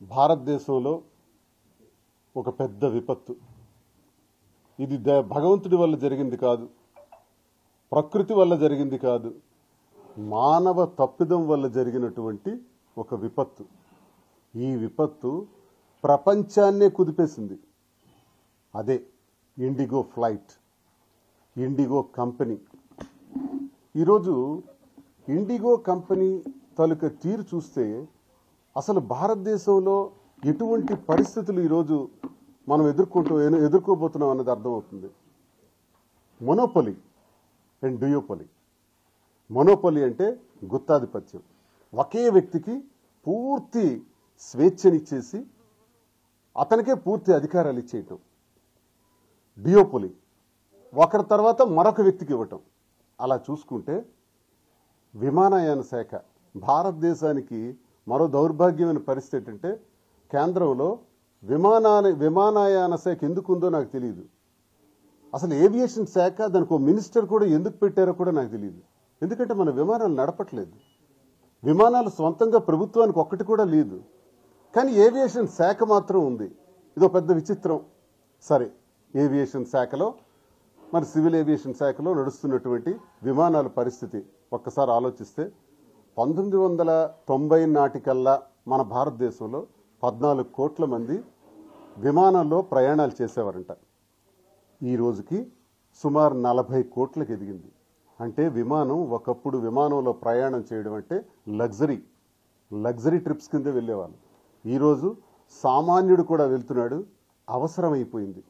భారతదేశంలో ఒక పెద్ద విపత్తు. ఇది భగవంతుడి వల్ల జరిగింది కాదు, ప్రకృతి వల్ల జరిగింది కాదు, మానవ తప్పిదం వల్ల జరిగినటువంటి ఒక విపత్తు. ఈ విపత్తు ప్రపంచాన్నే కుదిపేసింది. అదే ఇండిగో ఫ్లైట్, ఇండిగో కంపెనీ. ఈరోజు ఇండిగో కంపెనీ తాలూకా తీరు చూస్తే అసలు భారతదేశంలో ఎటువంటి పరిస్థితులు ఈరోజు మనం ఎదుర్కోబోతున్నాం అన్నది అర్థమవుతుంది. Monopoly and డ్యూయోపొలి. మొనోపొలి అంటే గుత్తాధిపత్యం, ఒకే వ్యక్తికి పూర్తి స్వేచ్ఛనిచ్చేసి అతనికే పూర్తి అధికారాలు ఇచ్చేయటం. డ్యూయోపొలి ఒకరి తర్వాత మరొక వ్యక్తికి ఇవ్వటం. అలా చూసుకుంటే విమానయాన శాఖ భారతదేశానికి మరో దౌర్భాగ్యమైన పరిస్థితి ఏంటంటే, కేంద్రంలో విమానయాన శాఖ ఎందుకు ఉందో నాకు తెలియదు. అసలు ఏవియేషన్ శాఖ, దానికి ఒక మినిస్టర్ కూడా ఎందుకు పెట్టారో కూడా నాకు తెలియదు. ఎందుకంటే మన విమానాలు నడపట్లేదు. విమానాలు సొంతంగా ప్రభుత్వానికి ఒక్కటి కూడా లేదు, కానీ ఏవియేషన్ శాఖ మాత్రం ఉంది. ఇదో పెద్ద విచిత్రం. సరే, ఏవియేషన్ శాఖలో మరి సివిల్ ఏవియేషన్ శాఖలో నడుస్తున్నటువంటి విమానాల పరిస్థితి ఒక్కసారి ఆలోచిస్తే 1990 నాటికల్లా మన భారతదేశంలో 14 కోట్ల మంది విమానంలో ప్రయాణాలు చేసేవారంట. ఈ రోజుకి సుమారు 40 కోట్లకు ఎదిగింది. అంటే విమానం, ఒకప్పుడు విమానంలో ప్రయాణం చేయడం అంటే లగ్జరీ ట్రిప్స్ కింద వెళ్ళేవాళ్ళు. ఈరోజు సామాన్యుడు కూడా వెళ్తున్నాడు, అవసరమైపోయింది.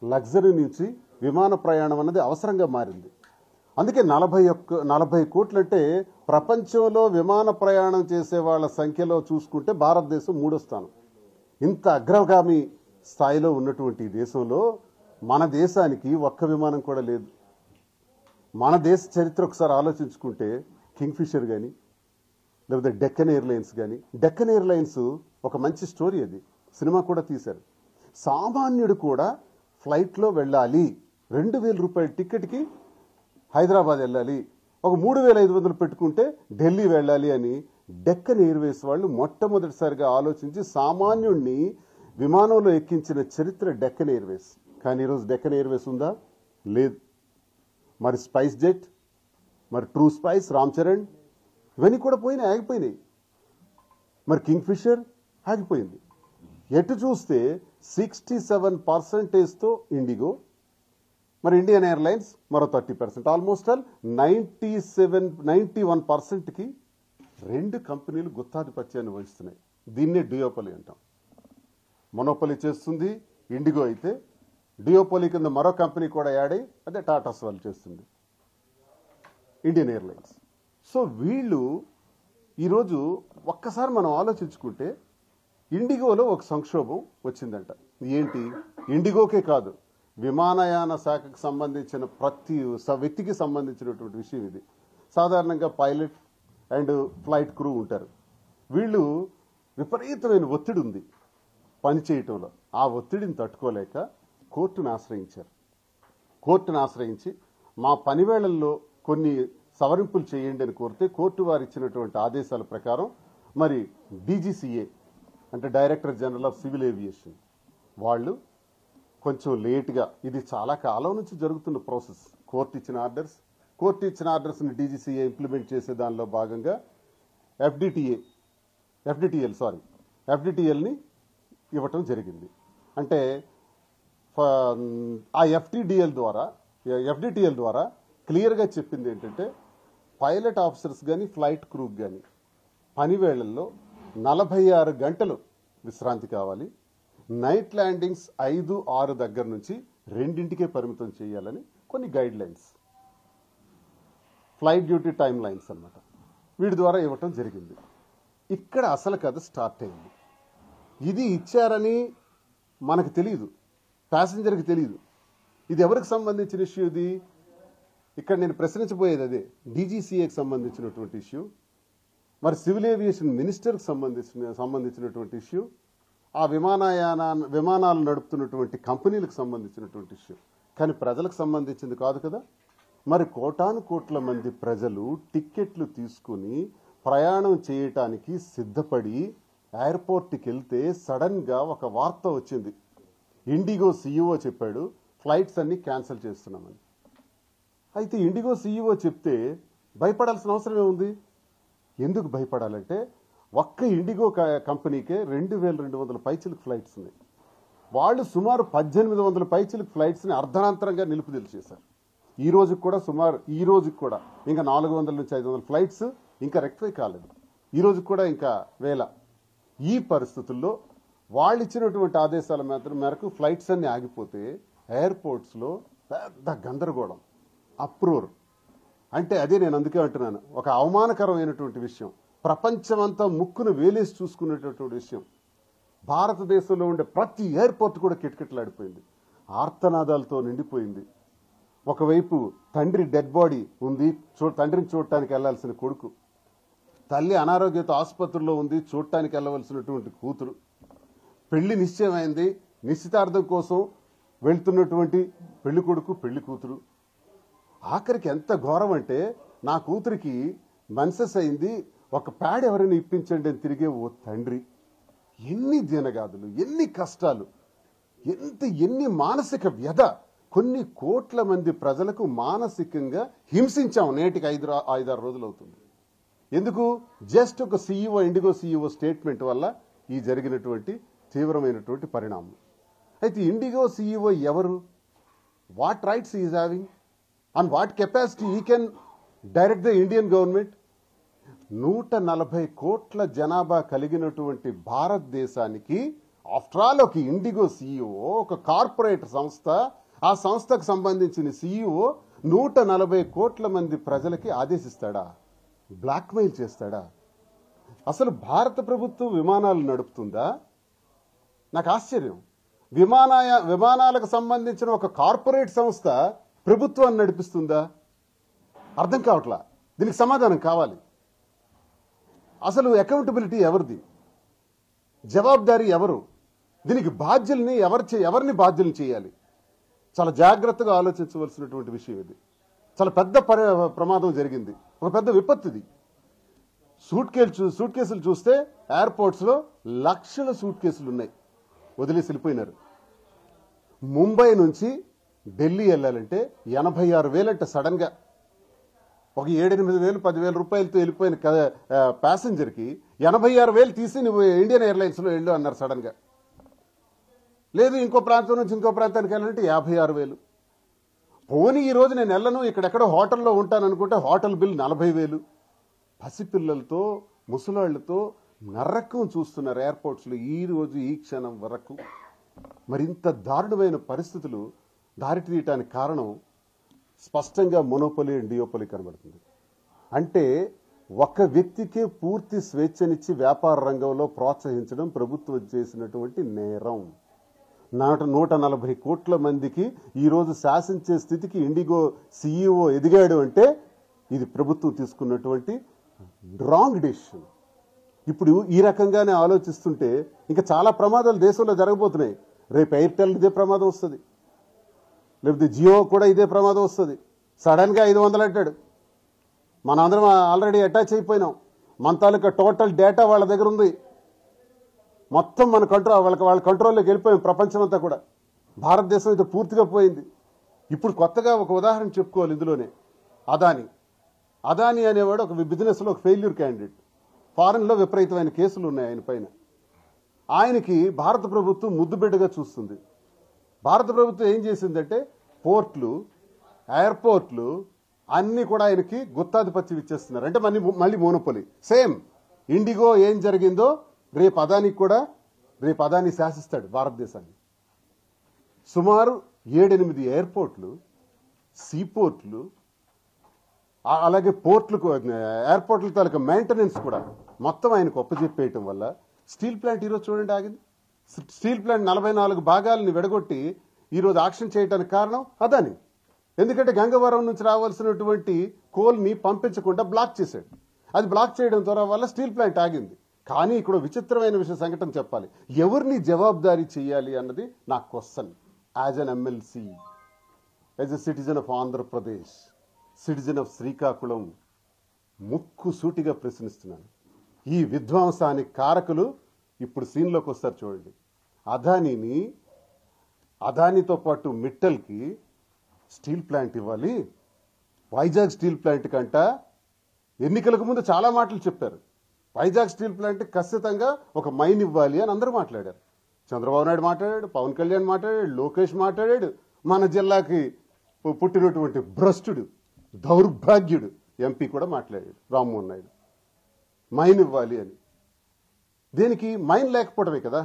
లగ్జరీ నుంచి విమాన ప్రయాణం అన్నది అవసరంగా మారింది. అందుకే 40 కోట్లు అంటే ప్రపంచంలో విమాన ప్రయాణం చేసే వాళ్ళ సంఖ్యలో చూసుకుంటే భారతదేశం 3వ స్థానం. ఇంత అగ్రగామి స్థాయిలో ఉన్నటువంటి దేశంలో మన దేశానికి ఒక్క విమానం కూడా లేదు. మన దేశ చరిత్ర ఒకసారి ఆలోచించుకుంటే కింగ్ఫిషర్ కానీ, లేకపోతే డెక్కన్ ఎయిర్లైన్స్ కానీ. డెక్కన్ ఎయిర్లైన్స్ ఒక మంచి స్టోరీ, అది సినిమా కూడా తీశారు. సామాన్యుడు కూడా ఫ్లైట్లో వెళ్ళాలి, 2000 రూపాయల టికెట్కి హైదరాబాద్ వెళ్ళాలి, ఒక 3500 పెట్టుకుంటే ఢిల్లీ వెళ్ళాలి అని డెక్కన్ ఎయిర్వేస్ వాళ్ళు మొట్టమొదటిసారిగా ఆలోచించి సామాన్యుడిని విమానంలో ఎక్కించిన చరిత్ర డెక్కన్ ఎయిర్వేస్. కానీ ఈరోజు డెక్కన్ ఎయిర్వేస్ ఉందా? లేదు. మరి స్పైస్ జెట్, మరి ట్రూ స్పైస్, రామ్ చరణ్, ఇవన్నీ కూడా ఆగిపోయినాయి. మరి కింగ్ఫిషర్ ఆగిపోయింది. ఎటు చూస్తే 67%తో ఇండిగో, మరి ఇండియన్ ఎయిర్లైన్స్ మరో 30%, ఆల్మోస్ట్ ఆల్ 91%కి రెండు కంపెనీలు గుత్తాధిపత్యాన్ని వహిస్తున్నాయి. దీన్నే డ్యూయోపొలి అంటాం. మొనోపొలి చేస్తుంది ఇండిగో అయితే, డ్యూయోపొలి కింద మరో కంపెనీ కూడా యాడ్ అయ్యి అదే టాటాస్ వాళ్ళు చేస్తుంది, ఇండియన్ ఎయిర్లైన్స్. సో వీళ్ళు ఈరోజు ఒక్కసారి మనం ఆలోచించుకుంటే ఇండిగోలో ఒక సంక్షోభం వచ్చిందంట. ఏంటి? ఇండిగోకే కాదు, విమానయాన శాఖకు సంబంధించిన ప్రతి వ్యక్తికి సంబంధించినటువంటి విషయం ఇది. సాధారణంగా పైలట్ అండ్ ఫ్లైట్ క్రూ ఉంటారు. వీళ్ళు విపరీతమైన ఒత్తిడి ఉంది పని చేయటంలో. ఆ ఒత్తిడిని తట్టుకోలేక కోర్టును ఆశ్రయించి మా పనివేళల్లో కొన్ని సవరింపులు చేయండి అని కోరితే కోర్టు వారు ఇచ్చినటువంటి ఆదేశాల ప్రకారం మరి డీజీసీఏ అంటే director general of civil aviation వాళ్ళు కొంచెం లేట్గా, ఇది చాలా కాలం నుంచి జరుగుతున్న ప్రాసెస్, కోర్టు ఇచ్చిన ఆర్డర్స్ని డీజీసీఏ ఇంప్లిమెంట్ చేసే దానిలో భాగంగా ఎఫ్డిటిఎల్ని ఇవ్వటం జరిగింది. అంటే ఆ ఎఫ్డిటిఎల్ ద్వారా క్లియర్గా చెప్పింది ఏంటంటే, పైలట్ ఆఫీసర్స్ కానీ ఫ్లైట్ క్రూకి కానీ పనివేళల్లో 46 గంటలు విశ్రాంతి కావాలి. నైట్ ల్యాండింగ్స్ 5-6 దగ్గర నుంచి 2ంటికే పరిమితం చేయాలని కొన్ని guide lines, flight duty time lines అన్నమాట, వీటి ద్వారా ఇవ్వటం జరిగింది. ఇక్కడ అసలు కథ స్టార్ట్ అయింది. ఇది ఇచ్చారని మనకు తెలియదు, ప్యాసింజర్కి తెలియదు. ఇది ఎవరికి సంబంధించిన ఇష్యూ? ఇది ఇక్కడ నేను ప్రశ్నించబోయేది అదే, డీజీసీఏకి సంబంధించినటువంటి ఇష్యూ, మరి సివిల్ ఏవియేషన్ మినిస్టర్కి సంబంధించినటువంటి ఇష్యూ, ఆ విమానాలు నడుపుతున్నటువంటి కంపెనీలకు సంబంధించినటువంటి ఇష్యూ. కానీ ప్రజలకు సంబంధించింది కాదు కదా. మరి కోటాను కోట్ల మంది ప్రజలు టిక్కెట్లు తీసుకుని ప్రయాణం చేయటానికి సిద్ధపడి ఎయిర్పోర్ట్కి వెళ్తే సడన్గా ఒక వార్త వచ్చింది. ఇండిగో సీఈఓ చెప్పాడు, ఫ్లైట్స్ అన్ని క్యాన్సిల్ చేస్తున్నామని. అయితే ఇండిగో సీఈఓ చెప్తే భయపడాల్సిన అవసరం ఏముంది? ఎందుకు భయపడాలంటే ఒక్క ఇండిగో కంపెనీకే 2200 పైచిలకు ఫ్లైట్స్ ఉన్నాయి. వాళ్ళు సుమారు 1800 పైచిలకు ఫ్లైట్స్ని అర్ధనాంతరంగా నిలుపుదల చేశారు. ఈ రోజుకి కూడా ఇంకా 400 నుంచి 500 ఫ్లైట్స్ ఇంకా రెక్టిఫై కాలేదు. ఈ రోజు కూడా ఇంకా వేల. ఈ పరిస్థితుల్లో వాళ్ళు ఇచ్చినటువంటి ఆదేశాల మేరకు ఫ్లైట్స్ అన్ని ఆగిపోతే ఎయిర్పోర్ట్స్లో పెద్ద గందరగోళం, అప్రూర్. అంటే అదే నేను అందుకే అంటున్నాను, ఒక అవమానకరమైనటువంటి విషయం, ప్రపంచమంతా ముక్కును వేలేసి చూసుకునేటటువంటి విషయం. భారతదేశంలో ఉండే ప్రతి ఎయిర్పోర్ట్ కూడా కిటకిటలాడిపోయింది, ఆర్తనాదాలతో నిండిపోయింది. ఒకవైపు తండ్రి డెడ్ బాడీ ఉంది, తండ్రిని చూడటానికి వెళ్లాల్సిన కొడుకు, తల్లి అనారోగ్యంతో ఆసుపత్రిలో ఉంది, చూడటానికి వెళ్ళవలసినటువంటి కూతురు, పెళ్లి నిశ్చయమైంది, నిశ్చితార్థం కోసం వెళ్తున్నటువంటి పెళ్లి కొడుకు పెళ్లి కూతురు. ఆఖరికి ఎంత ఘోరం అంటే నా కూతురికి మెన్సెస్ అయింది, ఒక ప్యాడ్ ఎవరైనా ఇప్పించండి అని తిరిగే ఓ తండ్రి. ఎన్ని దినగాదులు, ఎన్ని కష్టాలు, ఎన్ని మానసిక వ్యధ. కొన్ని కోట్ల మంది ప్రజలకు మానసికంగా హింసించాం. నేటికి 5-6 రోజులు అవుతుంది. ఎందుకు? జస్ట్ ఒక సీఈఓ, ఇండిగో సీఈఓ స్టేట్మెంట్ వల్ల ఈ జరిగినటువంటి తీవ్రమైనటువంటి పరిణామం. అయితే ఇండిగో సీఈఓ ఎవరు? What rights is having and what capacity he can direct the Indian government? 140 కోట్ల జనాభా కలిగినటువంటి భారతదేశానికి ఆఫ్టర్ ఆల్ ఒక ఇండిగో సీఈఓ, ఒక కార్పొరేట్ సంస్థ, ఆ సంస్థకు సంబంధించిన సీఈఓ 140 కోట్ల మంది ప్రజలకి ఆదేశిస్తాడా? బ్లాక్మెయిల్ చేస్తాడా? అసలు భారత ప్రభుత్వం విమానాలు నడుపుతుందా? నాకు ఆశ్చర్యం. విమానాలకు సంబంధించిన ఒక కార్పొరేట్ సంస్థ ప్రభుత్వాన్ని నడిపిస్తుందా? అర్థం కావట్లా. దీనికి సమాధానం కావాలి. అసలు అకౌంటబిలిటీ ఎవరిది? జవాబుదారీ ఎవరు? దీనికి బాధ్యుల్ని ఎవరిని బాధ్యుల్ని చేయాలి? చాలా జాగ్రత్తగా ఆలోచించవలసినటువంటి విషయం ఇది. చాలా పెద్ద ప్రమాదం జరిగింది, ఒక పెద్ద విపత్తుది. సూట్ కేసులు చూస్తే ఎయిర్పోర్ట్స్లో లక్షల సూట్ కేసులు ఉన్నాయి, వదిలేసి వెళ్ళిపోయినారు. ముంబై నుంచి ఢిల్లీ వెళ్ళాలంటే 86,000 అంటే సడన్గా ఒక 7-8 వేలు 10,000 రూపాయలతో వెళ్ళిపోయిన ప్యాసింజర్కి 86,000 తీసి నువ్వు ఇండియన్ ఎయిర్లైన్స్లో వెళ్ళు అన్నారు సడన్గా. లేదు ఇంకో ప్రాంతం నుంచి ఇంకో ప్రాంతానికి వెళ్ళాలంటే 56,000. పోనీ ఈరోజు నేను వెళ్ళను, ఇక్కడెక్కడో హోటల్లో ఉంటాను అనుకుంటే హోటల్ బిల్ 40,000. పసిపిల్లలతో ముసలాళ్లతో నరకం చూస్తున్నారు ఎయిర్పోర్ట్స్లో ఈ రోజు ఈ క్షణం వరకు. మరింత దారుణమైన పరిస్థితులు దారి తీయటానికి కారణం స్పష్టంగా మోనోపొలీ అండ్ డియోపొలీ కనబడుతుంది. అంటే ఒక వ్యక్తికే పూర్తి స్వేచ్ఛనిచ్చి వ్యాపార రంగంలో ప్రోత్సహించడం ప్రభుత్వం చేసినటువంటి నేరం. 140 కోట్ల మందికి ఈరోజు శాసించే స్థితికి ఇండిగో సీఈఓ ఎదిగాడు అంటే ఇది ప్రభుత్వం తీసుకున్నటువంటి రాంగ్ డెసిషన్. ఇప్పుడు ఈ రకంగానే ఆలోచిస్తుంటే ఇంకా చాలా ప్రమాదాలు దేశంలో జరగబోతున్నాయి. రేపు ఎయిర్టెల్ ఇదే ప్రమాదం వస్తుంది, లేకపోతే జియో కూడా ఇదే ప్రమాదం వస్తుంది. సడన్గా 500 అంటాడు. మనందరం ఆల్రెడీ అటాచ్ అయిపోయినాం. మన తాలూకా టోటల్ డేటా వాళ్ళ దగ్గర ఉంది. మొత్తం మన వాళ్ళ కంట్రోల్లోకి వెళ్ళిపోయాం. ప్రపంచమంతా కూడా భారతదేశం అయితే పూర్తిగా పోయింది. ఇప్పుడు కొత్తగా ఒక ఉదాహరణ చెప్పుకోవాలి ఇందులోనే. అదానీ అనేవాడు ఒక బిజినెస్లో ఒక ఫెయిల్యూర్ క్యాండిడేట్. ఫారెన్లో విపరీతమైన కేసులు ఉన్నాయి ఆయన పైన. ఆయనకి భారత ప్రభుత్వం ముద్దుబిడ్డగా చూస్తుంది. భారత ప్రభుత్వం ఏం చేసిందంటే పోర్ట్లు, ఎయిర్పోర్ట్లు అన్నీ కూడా ఆయనకి గుత్తాధిపత్యం ఇచ్చేస్తున్నారు. అంటే మళ్ళీ మోనోపొలీ. సేమ్ ఇండిగో ఏం జరిగిందో రేపు అదానీ శాసిస్తాడు భారతదేశాన్ని. సుమారు 7-8 ఎయిర్పోర్ట్లు, సీపోర్ట్లు, అలాగే పోర్ట్లకు ఎయిర్పోర్ట్ల తాలూకా మెయింటెనెన్స్ కూడా మొత్తం ఆయనకు ఒప్పజెప్పేయటం వల్ల స్టీల్ ప్లాంట్ ఈరోజు చూడండి ఆగింది. స్టీల్ ప్లాంట్ 44 భాగాలని విడగొట్టి ఈరోజు ఆక్షన్ చేయడానికి కారణం అదానీ. ఎందుకంటే గంగవరం నుంచి రావాల్సినటువంటి కోల్ని పంపించకుండా బ్లాక్ చేశాడు. అది బ్లాక్ చేయడం ద్వారా వల్ల స్టీల్ ప్లాంట్ ఆగింది. కానీ ఇక్కడ విచిత్రమైన సంఘటన చెప్పాలి. ఎవరిని జవాబుదారీ చేయాలి అన్నది నా question. As an MLC, as a citizen of Andhra Pradesh, citizen of Srikakulam, ముక్కు సూటిగా ప్రశ్నిస్తున్నాను. ఈ విధ్వంసానికి కారకులు ఇప్పుడు సీన్లోకి వస్తారు చూడండి. అదానితో పాటు మిట్టల్కి స్టీల్ ప్లాంట్ ఇవ్వాలి. వైజాగ్ స్టీల్ ప్లాంట్ కంట ఎన్నికలకు ముందు చాలా మాటలు చెప్పారు. వైజాగ్ స్టీల్ ప్లాంట్ ఖచ్చితంగా ఒక మైన్ ఇవ్వాలి అని అందరూ మాట్లాడారు. చంద్రబాబు నాయుడు మాట్లాడాడు, పవన్ కళ్యాణ్ మాట్లాడాడు, లోకేష్ మాట్లాడాడు, మన జిల్లాకి పుట్టినటువంటి భ్రష్టుడు, దౌర్భాగ్యుడు ఎంపీ కూడా మాట్లాడాడు, రామ్మోహన్ నాయుడు. మైన్ ఇవ్వాలి అని. దేనికి? మైన్ లేకపోవడమే కదా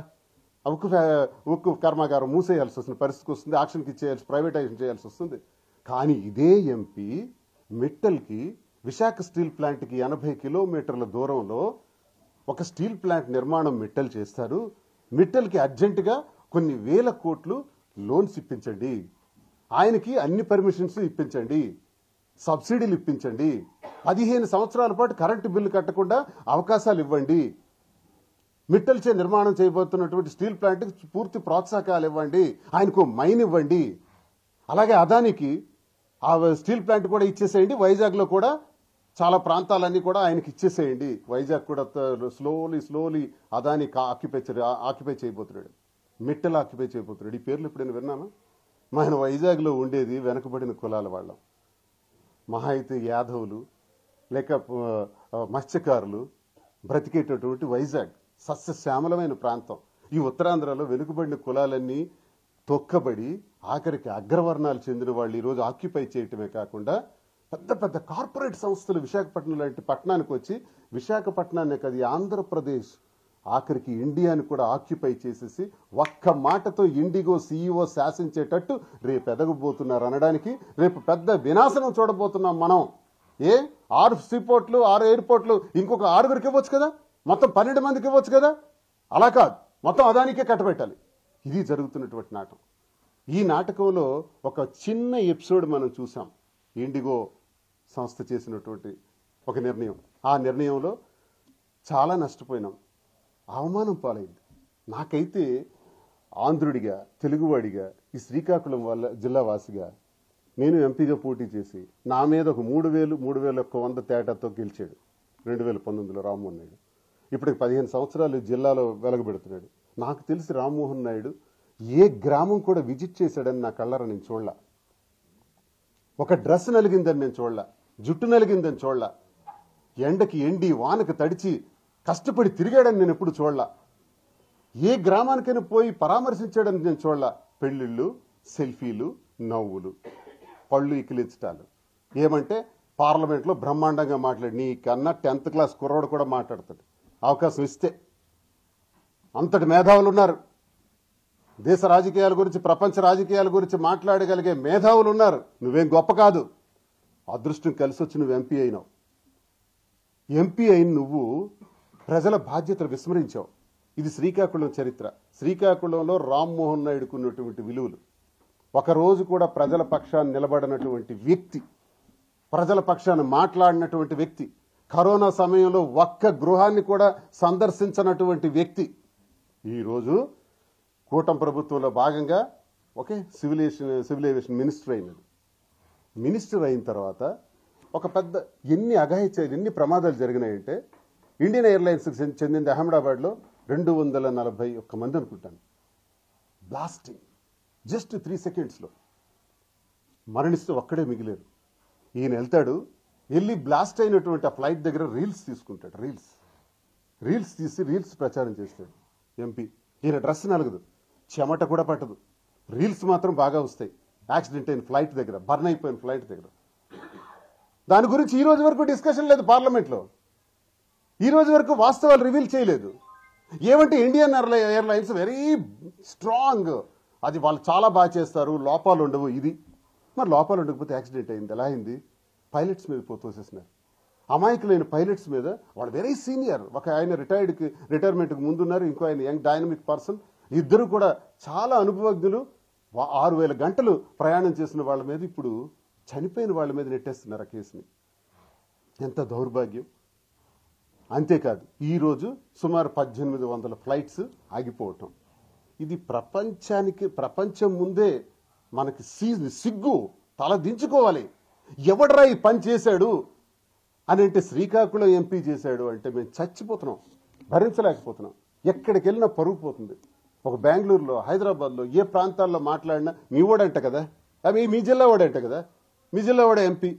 ఉక్కు కర్మాగారం మూసేయాల్సి వస్తుంది, పరిస్థితికి వస్తుంది, ఆక్షన్కి ఇచ్చేయాల్సి, ప్రైవేటైజేషన్ చేయాల్సి వస్తుంది. కానీ ఇదే ఎంపీ మిట్టల్కి, విశాఖ స్టీల్ ప్లాంట్కి 80 కిలోమీటర్ల దూరంలో ఒక స్టీల్ ప్లాంట్ నిర్మాణం మిట్టల్ చేస్తారు. మిట్టల్కి అర్జెంటుగా కొన్ని వేల కోట్లు లోన్స్ ఇప్పించండి, ఆయనకి అన్ని పర్మిషన్స్ ఇప్పించండి, సబ్సిడీలు ఇప్పించండి, 15 సంవత్సరాల పాటు కరెంటు బిల్లు కట్టకుండా అవకాశాలు ఇవ్వండి, మిట్టల్ చే నిర్మాణం చేయబోతున్నటువంటి స్టీల్ ప్లాంట్కి పూర్తి ప్రోత్సాహకాలు ఇవ్వండి, ఆయనకు మైన్ ఇవ్వండి. అలాగే అదానికి ఆ స్టీల్ ప్లాంట్ కూడా ఇచ్చేసేయండి, వైజాగ్లో కూడా చాలా ప్రాంతాలన్నీ కూడా ఆయనకి ఇచ్చేసేయండి. వైజాగ్ కూడా స్లోలీ అదాని ఆక్యుపై చేయబోతున్నాడు, మిట్టల్ ఆక్యుపై చేయబోతున్నాడు. ఈ పేర్లు ఎప్పుడైనా విన్నామా? మన వైజాగ్లో ఉండేది వెనకబడిన కులాల వాళ్ళం, మహా అయితే యాదవులు లేక మత్స్యకారులు బ్రతికేటటువంటి వైజాగ్ సస్యశ్యామలమైన ప్రాంతం. ఈ ఉత్తరాంధ్రలో వెనుకబడిన కులాలన్నీ తొక్కబడి ఆఖరికి అగ్రవర్ణాలు చెందిన వాళ్ళు ఈరోజు ఆక్యుపై చేయటమే కాకుండా పెద్ద పెద్ద కార్పొరేట్ సంస్థలు విశాఖపట్నం లాంటి పట్టణానికి వచ్చి విశాఖపట్నాన్ని కాదు ఆంధ్రప్రదేశ్ ఆఖరికి ఇండియాని కూడా ఆక్యుపై చేసేసి ఒక్క మాటతో ఇండిగో CEO శాసించేటట్టు రేపు ఎదగబోతున్నారు అనడానికి రేపు పెద్ద వినాశనం చూడబోతున్నాం మనం. 6 సీపోర్ట్లు 6 ఎయిర్పోర్ట్లు ఇంకొక 6గురికి ఇవ్వచ్చు కదా, మొత్తం 12 మందికి ఇవ్వచ్చు కదా. అలా కాదు, మొత్తం అదానికే కట్టబెట్టాలి. ఇది జరుగుతున్నటువంటి నాటకం. ఈ నాటకంలో ఒక చిన్న ఎపిసోడ్ మనం చూసాం. ఇండిగో సంస్థ చేసినటువంటి ఒక నిర్ణయం, ఆ నిర్ణయంలో చాలా నష్టపోయినాం, అవమానం పాలైంది. నాకైతే ఆంధ్రుడిగా, తెలుగువాడిగా, ఈ శ్రీకాకుళం జిల్లా వాసిగా నేను ఎంపీగా పోటీ చేసి నా మీద ఒక 3,100 తేడాతో గెలిచాడు 2019లో రామ్మోహన్ నాయుడు. ఇప్పుడు 15 సంవత్సరాలు జిల్లాలో వెలగబెడుతున్నాడు. నాకు తెలిసి రామ్మోహన్ నాయుడు ఏ గ్రామం కూడా విజిట్ చేశాడని నా కళ్ళారా నేను చూడలా. ఒక డ్రెస్ నలిగిందని నేను చూడలా, జుట్టు నలిగిందని చూడలా, ఎండకి ఎండి వానకి తడిచి కష్టపడి తిరిగాడని నేను ఎప్పుడు చూడలా. ఏ గ్రామానికైనా పోయి పరామర్శించాడని నేను చూడలా. పెళ్లిళ్ళు, సెల్ఫీలు, నవ్వులు, పళ్ళు ఇకిలించటాలు. ఏమంటే పార్లమెంట్లో బ్రహ్మాండంగా మాట్లాడి నీ కన్నా 10th క్లాస్ కుర్రోడు కూడా మాట్లాడతాడు అవకాశం ఇస్తే. అంతటి మేధావులు ఉన్నారు, దేశ రాజకీయాల గురించి, ప్రపంచ రాజకీయాల గురించి మాట్లాడగలిగే మేధావులు ఉన్నారు. నువ్వేం గొప్ప కాదు, అదృష్టం కలిసి వచ్చి నువ్వు ఎంపీ అయినావు. ఎంపీ అయిన నువ్వు ప్రజల బాధ్యతలు విస్మరించావు. ఇది శ్రీకాకుళం చరిత్ర. శ్రీకాకుళంలో రామ్మోహన్ నాయుడుకు ఉన్నటువంటి విలువలు. ఒకరోజు కూడా ప్రజల పక్షాన్ని నిలబడినటువంటి వ్యక్తి, ప్రజల పక్షాన్ని మాట్లాడినటువంటి వ్యక్తి, కరోనా సమయంలో ఒక్క గృహాన్ని కూడా సందర్శించినటువంటి వ్యక్తి ఈరోజు కూటమి ప్రభుత్వంలో భాగంగా సివిల్ ఏవియేషన్ మినిస్టర్ అయినది. మినిస్టర్ అయిన తర్వాత ఒక పెద్ద ఎన్ని ప్రమాదాలు జరిగినాయంటే ఇండియన్ ఎయిర్లైన్స్కి చెందింది అహ్మదాబాద్లో 241 మంది అనుకుంటాను బ్లాస్టింగ్ జస్ట్ 3 సెకండ్స్లో మరణిస్తూ ఒక్కడే మిగిలేరు. ఈయన వెళ్తాడు, వెళ్ళి బ్లాస్ట్ అయినటువంటి ఆ ఫ్లైట్ దగ్గర రీల్స్ తీసుకుంటాడు. రీల్స్ తీసి రీల్స్ ప్రచారం చేస్తాడు ఎంపీ. ఈయన డ్రెస్ నలగదు, చెమట కూడా పట్టదు, రీల్స్ మాత్రం బాగా వస్తాయి. యాక్సిడెంట్ అయిన ఫ్లైట్ దగ్గర, బర్న్ అయిపోయిన ఫ్లైట్ దగ్గర. దాని గురించి ఈ రోజు వరకు డిస్కషన్ లేదు పార్లమెంట్లో. ఈ రోజు వరకు వాస్తవాలు రివీల్ చేయలేదు. ఏమంటే ఇండియన్ ఎయిర్లైన్స్ వెరీ స్ట్రాంగ్, అది వాళ్ళు చాలా బాగా చేస్తారు, లోపాలు ఉండవు. ఇది మరి లోపాలు ఉండకపోతే యాక్సిడెంట్ అయింది, ఎలా అయింది? పైలట్స్ మీద తోసేస్తున్నారు. అమాయకులైన పైలట్స్ మీద. వాళ్ళు వెరీ సీనియర్, ఒక ఆయన రిటైర్మెంట్కి ముందున్నారు, ఇంకో ఆయన యంగ్ డైనమిక్ పర్సన్. ఇద్దరు కూడా చాలా అనుభవజ్ఞులు. 6,000 గంటలు ప్రయాణం చేసిన వాళ్ళ మీద ఇప్పుడు చనిపోయిన వాళ్ళ మీద నెట్టేస్తున్నారు ఆ కేసుని. ఎంత దౌర్భాగ్యం. అంతేకాదు ఈరోజు సుమారు 1800 ఫ్లైట్స్ ఆగిపోవటం. ఇది ప్రపంచం ముందే మనకి సిగ్గు, తల దించుకోవాలి. ఎవడరా ఈ పని చేశాడు అని అంటే శ్రీకాకుళం ఎంపీ చేశాడు అంటే మేము చచ్చిపోతున్నాం, భరించలేకపోతున్నాం. ఎక్కడికి వెళ్ళినా పరుగు పోతుంది. ఒక బెంగళూరులో, హైదరాబాద్లో, ఏ ప్రాంతాల్లో మాట్లాడినా మీ వాడంట కదా, అవి మీ జిల్లా వాడంట కదా, మీ జిల్లా వాడే ఎంపీ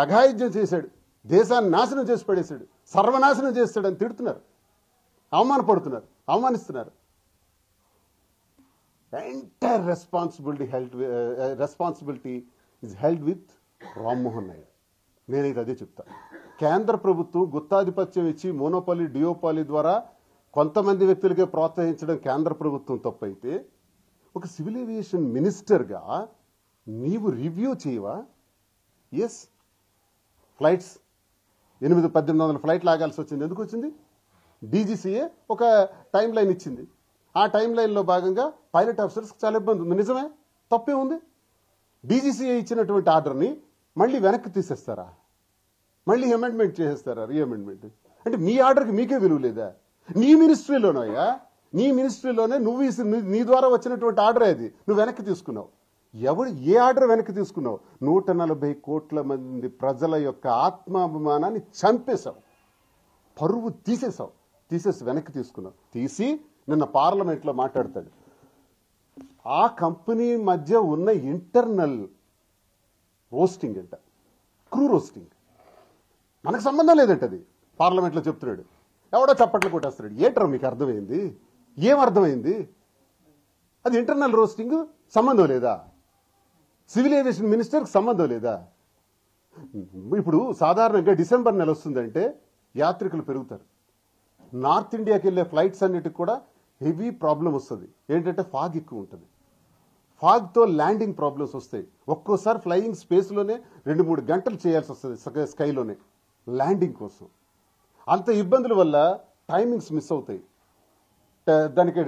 అఘాయిత్యం చేశాడు, దేశాన్ని నాశనం చేసి పడేశాడు, సర్వనాశనం చేస్తాడని తిడుతున్నారు, అవమానపడుతున్నారు, అవమానిస్తున్నారు. Entire responsibility is held with Rammohan Naidu. నేనైతే అదే చెప్తా. కేంద్ర ప్రభుత్వం గుత్తాధిపత్యం ఇచ్చి మోనోపాలీ, డియోపాలీ ద్వారా కొంతమంది వ్యక్తులకే ప్రోత్సహించడం కేంద్ర ప్రభుత్వం తప్పైతే, ఒక సివిల్ ఏవియేషన్ మినిస్టర్గా నీవు రివ్యూ చేయవా? ఎస్, ఫ్లైట్స్ 1800 ఫ్లైట్లు ఆగాల్సి వచ్చింది. ఎందుకు వచ్చింది? డీజీసీఏ ఒక టైం లైన్ ఇచ్చింది. ఆ టైం లైన్లో భాగంగా పైలట్ ఆఫీసర్స్కి చాలా ఇబ్బంది ఉంది. నిజమే, తప్పే ఉంది. డీజీసీఏ ఇచ్చినటువంటి ఆర్డర్ని మళ్ళీ వెనక్కి తీసేస్తారా? మళ్ళీ అమెండ్మెంట్ చేసేస్తారా? రీఅమెండ్మెంట్ అంటే మీ ఆర్డర్కి మీకే విలువ లేదా? నీ మినిస్ట్రీలోనయ్యా, నీ మినిస్ట్రీలోనే నీ ద్వారా వచ్చినటువంటి ఆర్డర్ అది నువ్వు వెనక్కి తీసుకున్నావు. ఏ ఆర్డర్ వెనక్కి తీసుకున్నావు? 140 కోట్ల మంది ప్రజల యొక్క ఆత్మాభిమానాన్ని చంపేశావు, పరువు తీసేసావు, తీసేసి వెనక్కి తీసుకున్నావు. తీసి నిన్న పార్లమెంట్లో మాట్లాడతాడు. ఆ కంపెనీ మధ్య ఉన్న ఇంటర్నల్ రోస్టింగ్ అంట, క్రూ రోస్టింగ్, మనకు సంబంధం లేదంట. అది పార్లమెంట్లో చెప్తున్నాడు. ఎవడో చప్పట్లు కొట్టేస్తున్నాడు. ఏంట్రా మీకు అర్థమైంది? ఏం అర్థమైంది? అది ఇంటర్నల్ రోస్టింగ్ సంబంధం లేదా? సివిల్ ఏవియేషన్ మినిస్టర్కి సంబంధం లేదా? ఇప్పుడు సాధారణంగా డిసెంబర్ నెల వస్తుందంటే యాత్రికులు పెరుగుతారు. నార్త్ ఇండియాకి వెళ్ళే ఫ్లైట్స్ అన్నిటికి కూడా హెవీ ప్రాబ్లం వస్తుంది. ఏంటంటే ఫాగ్ ఎక్కువ ఉంటుంది. ఫాగ్తో ల్యాండింగ్ ప్రాబ్లమ్స్ వస్తాయి. ఒక్కోసారి ఫ్లయింగ్ స్పేస్లోనే 2-3 గంటలు చేయాల్సి వస్తుంది స్కైలోనే ల్యాండింగ్ కోసం. అంత ఇబ్బందుల వల్ల టైమింగ్స్ మిస్ అవుతాయి. దానికి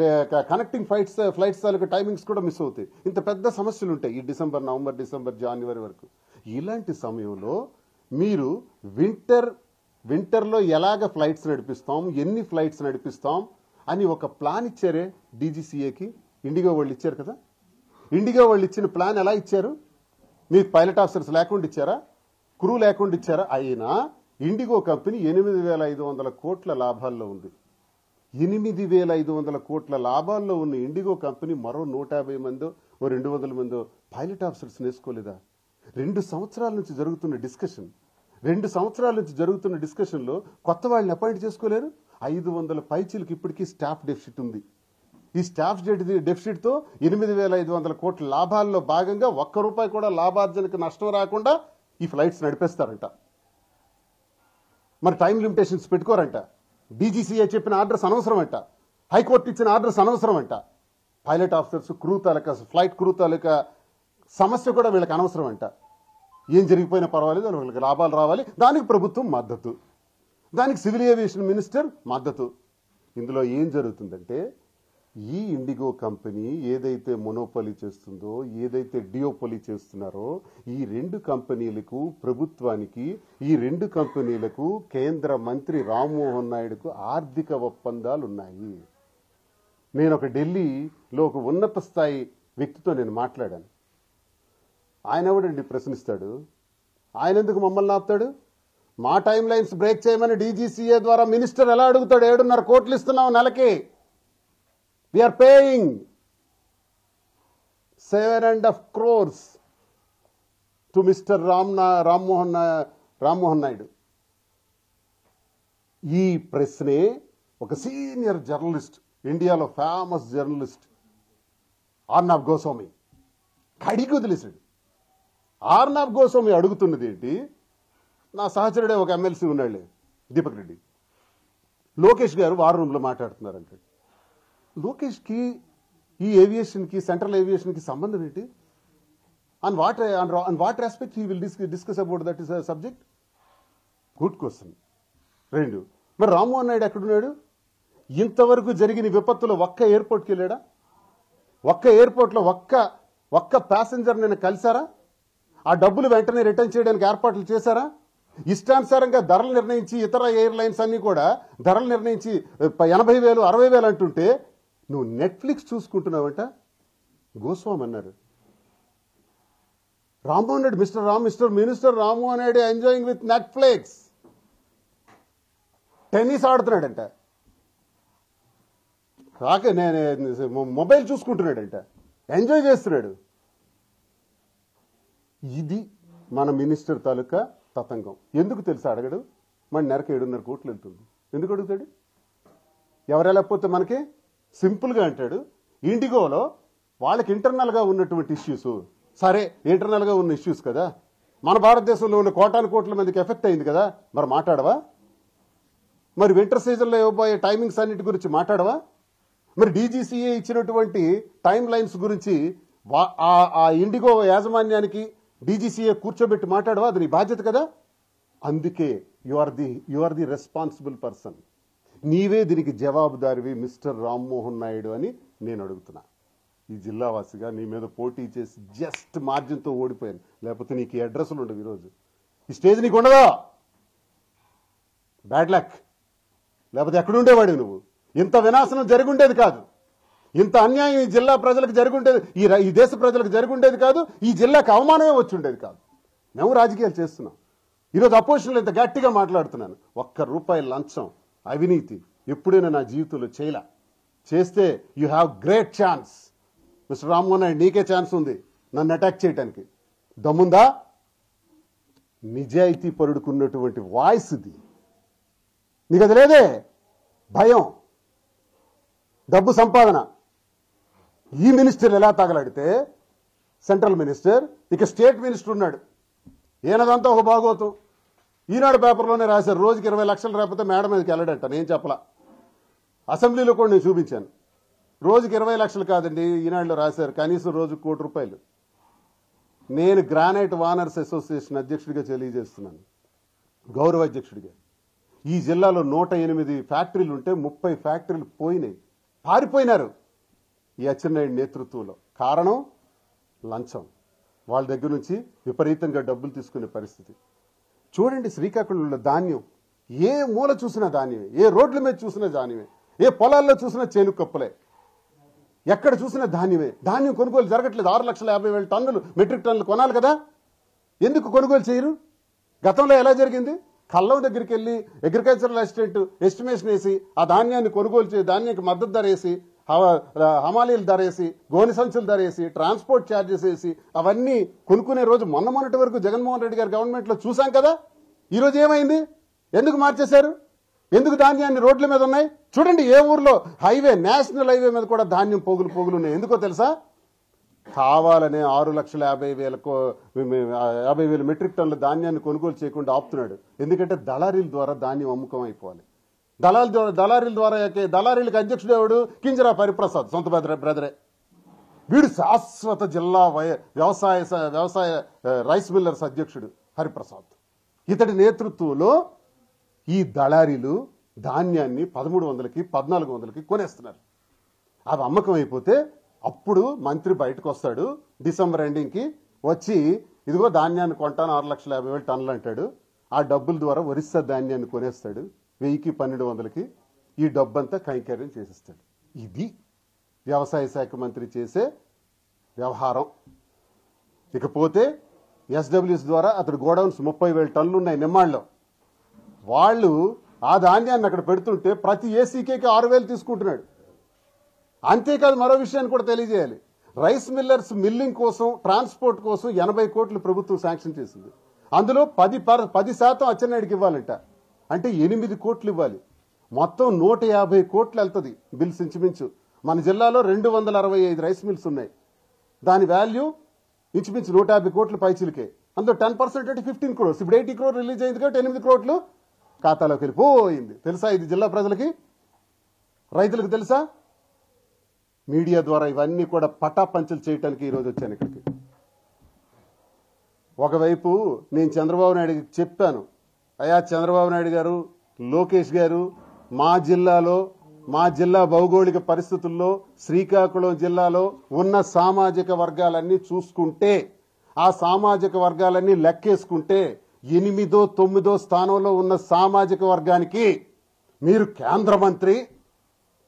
కనెక్టింగ్ ఫ్లైట్స్ తాలూకు టైమింగ్స్ కూడా మిస్ అవుతాయి. ఇంత పెద్ద సమస్యలు ఉంటాయి ఈ నవంబర్, డిసెంబర్, జనవరి వరకు. ఇలాంటి సమయంలో మీరు వింటర్లో ఎలాగ ఫ్లైట్స్ నడిపిస్తాం, ఎన్ని ఫ్లైట్స్ నడిపిస్తాం అని ఒక ప్లాన్ ఇచ్చారే డీజీసీఏకి. ఇండిగో వాళ్ళు ఇచ్చారు కదా. ఇండిగో వాళ్ళు ఇచ్చిన ప్లాన్ ఎలా ఇచ్చారు? మీకు పైలట్ ఆఫీసర్స్ లేకుండా ఇచ్చారా? క్రూ లేకుండా ఇచ్చారా? అయినా ఇండిగో కంపెనీ 8,500 కోట్ల లాభాల్లో ఉంది. 8,500 కోట్ల లాభాల్లో ఉన్న ఇండిగో కంపెనీ మరో 150 మందో 200 మందో పైలట్ ఆఫీసర్స్ వేసుకోలేదా? 2 సంవత్సరాల నుంచి జరుగుతున్న డిస్కషన్లో కొత్త వాళ్ళని అపాయింట్ చేసుకోలేరు. 500 పైచీలకు ఇప్పటికీ స్టాఫ్ డెఫిసిట్ ఉంది. ఈ స్టాఫ్ డెఫిసిట్తో 8,500 కోట్ల లాభాల్లో భాగంగా ₹1 కూడా లాభార్జనకు నష్టం రాకుండా ఈ ఫ్లైట్స్ నడిపేస్తారంట. మరి టైం లిమిటేషన్స్ పెట్టుకోరంట. డీజీసీఏ చెప్పిన ఆర్డర్స్ అనవసరం అంట. హైకోర్టు ఇచ్చిన ఆర్డర్స్ అనవసరం అంట. పైలట్ ఆఫీసర్స్, ఫ్లైట్ క్రూ తాలూకా సమస్య కూడా వీళ్ళకి అనవసరం అంట. ఏం జరిగిపోయినా పర్వాలేదు, వీళ్ళకి లాభాలు రావాలి, దానికి ప్రభుత్వం మద్దతు, దానికి సివిల్ ఏవియేషన్ మినిస్టర్ మద్దతు. ఇందులో ఏం జరుగుతుందంటే, ఈ ఇండిగో కంపెనీ ఏదైతే మొనోపలి చేస్తుందో, ఏదైతే డియోపలి చేస్తున్నారో, ఈ 2 కంపెనీలకు, ప్రభుత్వానికి, ఈ 2 కంపెనీలకు కేంద్ర మంత్రి రామ్మోహన్ నాయుడుకు ఆర్థిక ఒప్పందాలు ఉన్నాయి. నేను ఒక ఢిల్లీలో ఒక ఉన్నత స్థాయి వ్యక్తితో నేను మాట్లాడాను. ఆయన ఎవడండి ప్రశ్నిస్తాడు? ఆయన ఎందుకు మమ్మల్ని ఆపుతాడు? మా టైం లైన్స్ బ్రేక్ చేయమని డీజీసీఏ ద్వారా మినిస్టర్ ఎలా అడుగుతాడు? 7.5 కోట్లు ఇస్తున్నాం నెలకి. We are paying 7.5 crores to Mr. Rammohan Naidu. ఈ ప్రశ్నే ఒక సీనియర్ జర్నలిస్ట్, ఇండియాలో ఫేమస్ జర్నలిస్ట్ ఆర్నాబ్ గోస్వామి కడిగి వదిలేశాడు. ఆర్నాబ్ గోస్వామి అడుగుతున్నది ఏంటి? నా సహచరుడే ఒక ఎమ్మెల్సీ ఉన్నాడులే, దీపక్ రెడ్డి, లోకేష్ గారు వార్ రూమ్లో మాట్లాడుతున్నారంటే. లోకేష్కి ఈ ఏవియేషన్కి, సెంట్రల్ ఏవియేషన్కి సంబంధం ఏంటి? On what respect he will discuss about that is subject? Good question. 2, మరి రామ్మోహన్ నాయుడు ఎక్కడున్నాడు? ఇంతవరకు జరిగిన విపత్తులో ఒక్క ఎయిర్పోర్ట్కి వెళ్ళాడా? ఒక్క ఎయిర్పోర్ట్లో ఒక్క ప్యాసింజర్ నేను కలిసారా? ఆ డబ్బులు వెంటనే రిటర్న్ చేయడానికి ఏర్పాట్లు చేశారా? ఇష్టానుసారంగా ధరలు నిర్ణయించి, ఇతర ఎయిర్లైన్స్ అన్ని కూడా ధరలు నిర్ణయించి 80,000, 60,000 అంటుంటే నువ్వు నెట్ఫ్లిక్స్ చూసుకుంటున్నావంట. గోస్వామి అన్నారు, Rammohan Reddy, minister Rammohan Reddy enjoying with Netflix, tennis ఆడుతున్నాడంట. కాక మొబైల్ చూసుకుంటున్నాడంట, ఎంజాయ్ చేస్తున్నాడు. ఇది మన మినిస్టర్ తాలూకా తతంగం. ఎందుకు తెలుసా అడగడు? మన నెలకు 7.5 కోట్లు వెళ్తుంది. ఎందుకు అడుగుతాడు? ఎవరు వెళ్ళకపోతే మనకి సింపుల్గా అంటాడు, ఇండిగోలో వాళ్ళకి ఇంటర్నల్గా ఉన్నటువంటి ఇష్యూస్, సరే ఇంటర్నల్గా ఉన్న ఇష్యూస్ కదా, మన భారతదేశంలో ఉన్న కోటాను కోట్ల మందికి ఎఫెక్ట్ అయింది కదా, మరి మాట్లాడవా? మరి వింటర్ సీజన్లో ఇవ్వబోయే టైమింగ్స్ అన్నిటి గురించి మాట్లాడవా? మరి డీజీసీఏ ఇచ్చినటువంటి టైం లైన్స్ గురించి ఆ ఇండిగో యాజమాన్యానికి డీజీసీఏ కూర్చోబెట్టి మాట్లాడవా? అది నీ బాధ్యత కదా. అందుకే you are the responsible person. నీవే దీనికి జవాబుదారివి మిస్టర్ రామ్మోహన్ నాయుడు అని నేను అడుగుతున్నా. ఈ జిల్లావాసిగా నీ మీద పోటీ చేసి జస్ట్ మార్జిన్తో ఓడిపోయాను, లేకపోతే నీకు ఈ అడ్రస్లు ఉండవు ఈరోజు. ఈ స్టేజ్ నీకు ఉండదా? Bad luck. లేకపోతే ఎక్కడుండేవాడు నువ్వు? ఇంత వినాశనం జరుగుండేది కాదు, ఇంత అన్యాయం ఈ జిల్లా ప్రజలకు జరుగుండేది, ఈ దేశ ప్రజలకు జరుగుండేది కాదు, ఈ జిల్లాకు అవమానమే వచ్చి ఉండేది కాదు. మేము రాజకీయాలు చేస్తున్నాం. ఈరోజు అపోజిషన్లో ఇంత గట్టిగా మాట్లాడుతున్నాను. ₹1 లంచం అవినీతి ఎప్పుడైనా నా జీవితంలో చేయలా. చేస్తే you have great chance. Mister Rammohan Naidu, నీకే ఛాన్స్ ఉంది నన్ను అటాక్ చేయడానికి. దమ్ముందా? నిజాయితీ పరుడుకున్నటువంటి వాయిస్ ఇది. నీకు అది లేదే. భయం, డబ్బు సంపాదన. ఈ మినిస్టర్ ఎలా తగలాడితే సెంట్రల్ మినిస్టర్, ఇక స్టేట్ మినిస్టర్ ఉన్నాడు, ఈయనదంతా ఒక భాగోతం. ఈనాడు పేపర్లోనే రాశారు, రోజుకి 20 లక్షలు రాకపోతే మేడం మీదకి వెళ్ళడంట. నేను చెప్పలా, అసెంబ్లీలో కూడా నేను చూపించాను. రోజుకి 20 లక్షలు కాదండి, ఈనాడులో రాశారు కనీసం రోజుకు ₹1,00,00,000. నేను గ్రానైట్ వానర్స్ అసోసియేషన్ అధ్యక్షుడిగా తెలియజేస్తున్నాను, గౌరవ అధ్యక్షుడిగా. ఈ జిల్లాలో 108 ఫ్యాక్టరీలు ఉంటే 30 ఫ్యాక్టరీలు పోయినాయి, పారిపోయినారు ఈ అచ్చెన్నాయుడు నేతృత్వంలో. కారణం లంచం. వాళ్ళ దగ్గర నుంచి విపరీతంగా డబ్బులు తీసుకునే పరిస్థితి. చూడండి, శ్రీకాకుళంలో ధాన్యం ఏ మూల చూసినా ధాన్యమే, ఏ రోడ్ల మీద చూసినా ధాన్యమే, ఏ పొలాల్లో చూసినా చేను కప్పులే, ఎక్కడ చూసినా ధాన్యమే. ధాన్యం కొనుగోలు జరగట్లేదు. 6,50,000 టన్నులు, మెట్రిక్ టన్నులు కొనాలి కదా. ఎందుకు కొనుగోలు చేయరు? గతంలో ఎలా జరిగింది? కల్లం దగ్గరికి వెళ్ళి అగ్రికల్చరల్ అసిస్టెంట్ ఎస్టిమేషన్ వేసి ఆ ధాన్యాన్ని కొనుగోలు చేసి, ధాన్యానికి మద్దతు ధర వేసి, హమాలీల ధర వేసి, గోని సంచుల ధర వేసి, ట్రాన్స్పోర్ట్ ఛార్జెస్ వేసి అవన్నీ కొనుక్కునే రోజు మొన్నటి వరకు జగన్మోహన్ రెడ్డి గారి గవర్నమెంట్లో చూసాం కదా. ఈరోజు ఏమైంది? ఎందుకు మార్చేశారు? ఎందుకు ధాన్యాన్ని రోడ్ల మీద ఉన్నాయి? చూడండి, ఏ ఊర్లో హైవే, నేషనల్ హైవే మీద కూడా ధాన్యం పోగులు ఉన్నాయి. ఎందుకో తెలుసా? కావాలనే 6,50,000 మెట్రిక్ టన్నుల ధాన్యాన్ని కొనుగోలు చేయకుండా ఆపుతున్నాడు. ఎందుకంటే దళారీల ద్వారా ధాన్యం అమ్ముకం అయిపోవాలి. దళారీల ద్వారా దళారీలకు అధ్యక్షుడు ఎవడు? కింజరాపు హరిప్రసాద్, సొంత బ్రదరే. వీడు శాశ్వత జిల్లా వ్యవసాయ రైస్ మిల్లర్స్ అధ్యక్షుడు హరిప్రసాద్. ఇతడి నేతృత్వంలో ఈ దళారీలు ధాన్యాన్ని 1300కి 1400కి కొనేస్తున్నారు. అది అమ్మకం అయిపోతే అప్పుడు మంత్రి బయటకు వస్తాడు డిసెంబర్ ఎండింగ్కి వచ్చి, ఇదిగో ధాన్యాన్ని కొంటాను 6,50,000 టన్నులు అంటాడు. ఆ డబ్బుల ద్వారా ఒరిస్సా ధాన్యాన్ని కొనేస్తాడు 1000కి 1200కి. ఈ డబ్బంతా కైంకర్యం చేసేస్తాడు. ఇది వ్యవసాయ శాఖ మంత్రి చేసే వ్యవహారం. ఇకపోతే ఎస్డబ్ల్యూఎస్ ద్వారా అతడు గోడౌన్స్ 30,000 టన్నులు ఉన్నాయి నిమ్మాళ్ళలో. వాళ్ళు ఆ ధాన్యాన్ని అక్కడ పెడుతుంటే ప్రతి ఏసీకేకి 6,000 తీసుకుంటున్నాడు. అంతేకాదు, మరో విషయాన్ని కూడా తెలియజేయాలి. రైస్ మిల్లర్స్ మిల్లింగ్ కోసం, ట్రాన్స్పోర్ట్ కోసం 80 కోట్లు ప్రభుత్వం శాంక్షన్ చేసింది. అందులో 10% అచ్చెన్నాయుడికి ఇవ్వాలంట. అంటే 8 కోట్లు ఇవ్వాలి. మొత్తం 150 కోట్లు వెళ్తుంది బిల్స్ ఇంచుమించు. మన జిల్లాలో 265 రైస్ మిల్స్ ఉన్నాయి. దాని వాల్యూ ఇంచుమించు 150 కోట్ల పైచిలకే. అందులో 10% అంటే 15 crores. ఇప్పుడు 80 crore రిలీజ్ అయింది కాబట్టి 8 కోట్లు ఖాతాలోకి వెళ్ళిపోయింది. తెలుసా ఇది జిల్లా ప్రజలకి, రైతులకు తెలుసా? మీడియా ద్వారా ఇవన్నీ కూడా పటాపంచలు చేయడానికి ఈరోజు వచ్చాను ఇక్కడికి. ఒకవైపు నేను చంద్రబాబు నాయుడుకి చెప్పాను, అయ్యా చంద్రబాబు నాయుడు గారు, లోకేష్ గారు, మా జిల్లా భౌగోళిక పరిస్థితుల్లో శ్రీకాకుళం జిల్లాలో ఉన్న సామాజిక వర్గాలన్నీ చూసుకుంటే, ఆ సామాజిక వర్గాలన్నీ లెక్కేసుకుంటే 8దో 9దో స్థానంలో ఉన్న సామాజిక వర్గానికి మీరు కేంద్ర మంత్రి,